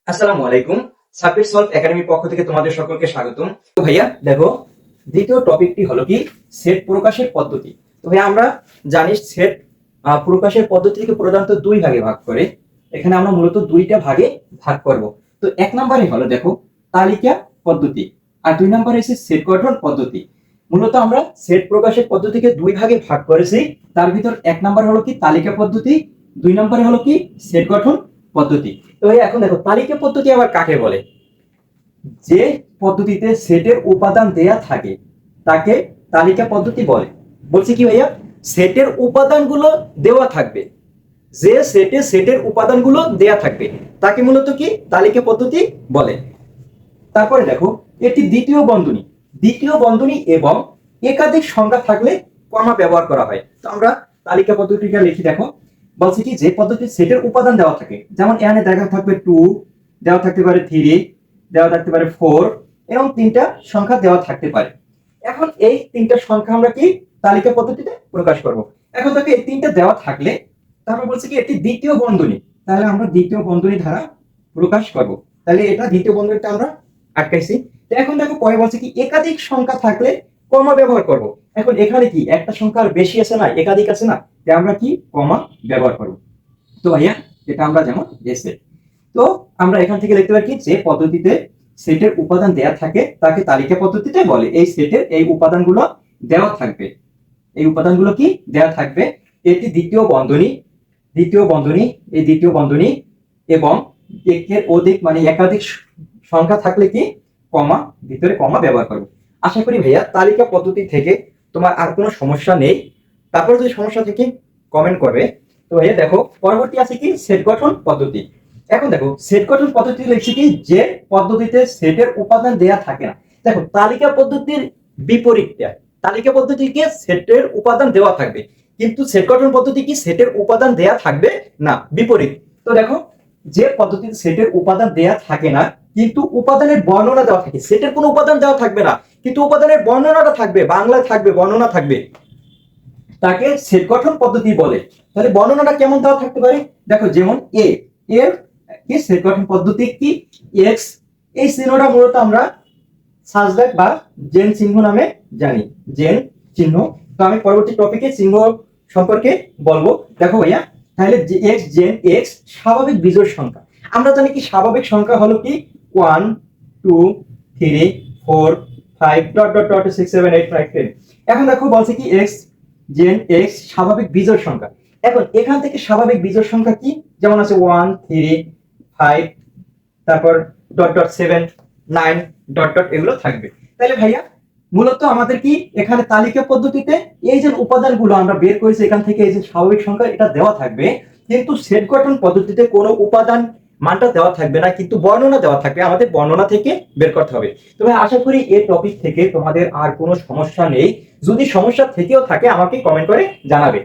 আসসালামু আলাইকুম। সাব্বির সলভ একাডেমির পক্ষ থেকে তোমাদের সকলকে স্বাগতম। তো ভাইয়া দেখো, দ্বিতীয় টপিকটি হলো কি সেট প্রকাশের পদ্ধতি। তো ভাইয়া আমরা জানি সেট প্রকাশের পদ্ধতিকে প্রধানত দুই ভাগে ভাগ করে। এখানে আমরা মূলত দুইটা ভাগে ভাগ করব। তো এক নম্বরে হলো দেখো তালিকা পদ্ধতি, আর দুই নম্বরে এসে সেট গঠন পদ্ধতি। মূলত আমরা সেট প্রকাশের পদ্ধতিকে দুই ভাগে ভাগ করেছি। তার ভিতর এক নম্বর হলো কি তালিকা পদ্ধতি, দুই নম্বরে হলো কি সেট গঠন পদ্ধতি। তো ভাই এখন দেখো তালিকা পদ্ধতি আবার কাকে বলে? যে পদ্ধতিতে সেটের উপাদান দেয়া থাকে তাকে তালিকা পদ্ধতি বলে। বলছি কি ভাইয়া, সেটের উপাদানগুলো দেওয়া থাকবে, যে সেটের উপাদানগুলো দেয়া থাকবে তাকে মূলত কি তালিকা পদ্ধতি বলে। তারপরে দেখো এটি দ্বিতীয় বন্ধনী এবং একাধিক সংখ্যা থাকলে কমা ব্যবহার করা হয়। তো আমরা তালিকা পদ্ধতিটা লিখি। দেখো বলছি কি যে পদ্ধতি সেটের উপাদান দেওয়া থাকে, যেমন এখানে দেখা থাকবে 2, দেওয়া থাকতে পারে 3, দেওয়া থাকতে পারে 4, এবং তিনটা সংখ্যা দেওয়া থাকতে পারে। এখন এই তিনটা সংখ্যা আমরা কি তালিকা পদ্ধতিতে প্রকাশ করব। এখন দেখো এই তিনটা দেওয়া থাকলে তারপর বলছি কি এটি দ্বিতীয় বন্ধনী, তাহলে আমরা দ্বিতীয় বন্ধনী দ্বারা প্রকাশ করব। তাহলে এটা দ্বিতীয় বন্ধনীটা আমরা আটকাইছি। এখন দেখো পরে বলছে কি একাধিক সংখ্যা থাকলে কমা ব্যবহার করব। এখন এখানে কি একটা সংখ্যার বেশি আছে না একাধিক আছে না, আমরা কি কমা ব্যবহার করব। তো ভাইয়া এটা আমরা যেমন এসে, তো আমরা এখান থেকে দেখতে পারি যে পদ্ধতিতে সেটের উপাদান দেয়া থাকে তাকে তালিকা পদ্ধতিতে বলে। এই সেটের এই উপাদানগুলো দেওয়া থাকবে, এই উপাদানগুলো কি দেওয়া থাকবে। এটি দ্বিতীয় বন্ধনী এবং একের অধিক মানে একাধিক সংখ্যা থাকলে কি কমা, ভিতরে কমা ব্যবহার করবো। আশা করি ভাইয়া তালিকা পদ্ধতি থেকে তোমার আর কোনো সমস্যা নেই। তারপর যদি সমস্যা থেকে কমেন্ট করবে। তো ভাইয়া দেখো পরবর্তী আছে কি সেট গঠন পদ্ধতি। এখন দেখো সেট গঠন পদ্ধতি লিখছি কি যে পদ্ধতিতে সেটের উপাদান দেয়া থাকে না। দেখো তালিকা পদ্ধতির বিপরীতটা, তালিকা পদ্ধতিকে সেটের উপাদান দেওয়া থাকবে, কিন্তু সেট গঠন পদ্ধতি কি সেটের উপাদান দেয়া থাকবে না, বিপরীত। তো দেখো যে পদ্ধতিতে সেটের উপাদান দেয়া থাকে না কিন্তু উপাদানের বর্ণনা দেওয়া থাকে, সেটের কোনো উপাদান দেওয়া থাকবে না কিন্তু উপাদানের বর্ণনাটা থাকবে, বাংলায় থাকবে, বর্ণনা থাকবে, তাকে সেট গঠন পদ্ধতি বলে। তাহলে বর্ণনাটা কেমন দেওয়া থাকতে পারে? দেখো যেমন এর কি সেট গঠন পদ্ধতি কি এক্স, এই চিহ্নটা মূলত আমরা সাজব্যাক বা জেন চিহ্ন নামে জানি, জেন চিহ্ন। তো আমি পরবর্তী টপিকে চিহ্ন সম্পর্কে বলবো। দেখো ভাইয়া তাহলে এক্স জেন এক্স স্বাভাবিক বিজোড় সংখ্যা। আমরা জানি কি স্বাভাবিক সংখ্যা হলো কি 1 2 3 4 5 ডট ডট ডট 6 7 8 9 10। এখন দেখো বলছে কি এক্স জেন এক্স স্বাভাবিক বিজোড় সংখ্যা। এখন এখান থেকে স্বাভাবিক বিজোড় সংখ্যা কি, যেমন আছে 1 3 5 তারপর ডট ডট 7 9 ডট ডট এগুলো থাকবে। তাহলে ভাইয়া মূলত আমাদের কি এখানে তালিকা পদ্ধতিতে এই যে উপাদানগুলো আমরা বের করেছি এখান থেকে এই যে স্বাভাবিক সংখ্যা এটা দেওয়া থাকবে, কিন্তু সেট গঠন পদ্ধতিতে কোনো উপাদান মানটা দেওয়া থাকবে না, কিন্তু বর্ণনা দেওয়া থাকবে, আমাদের বর্ণনা থেকে বের করতে হবে। তবে আশা করি এই টপিক থেকে তোমাদের আর কোনো সমস্যা নেই। যদি সমস্যা থেকেও থাকে আমাকে কমেন্ট করে জানাবে।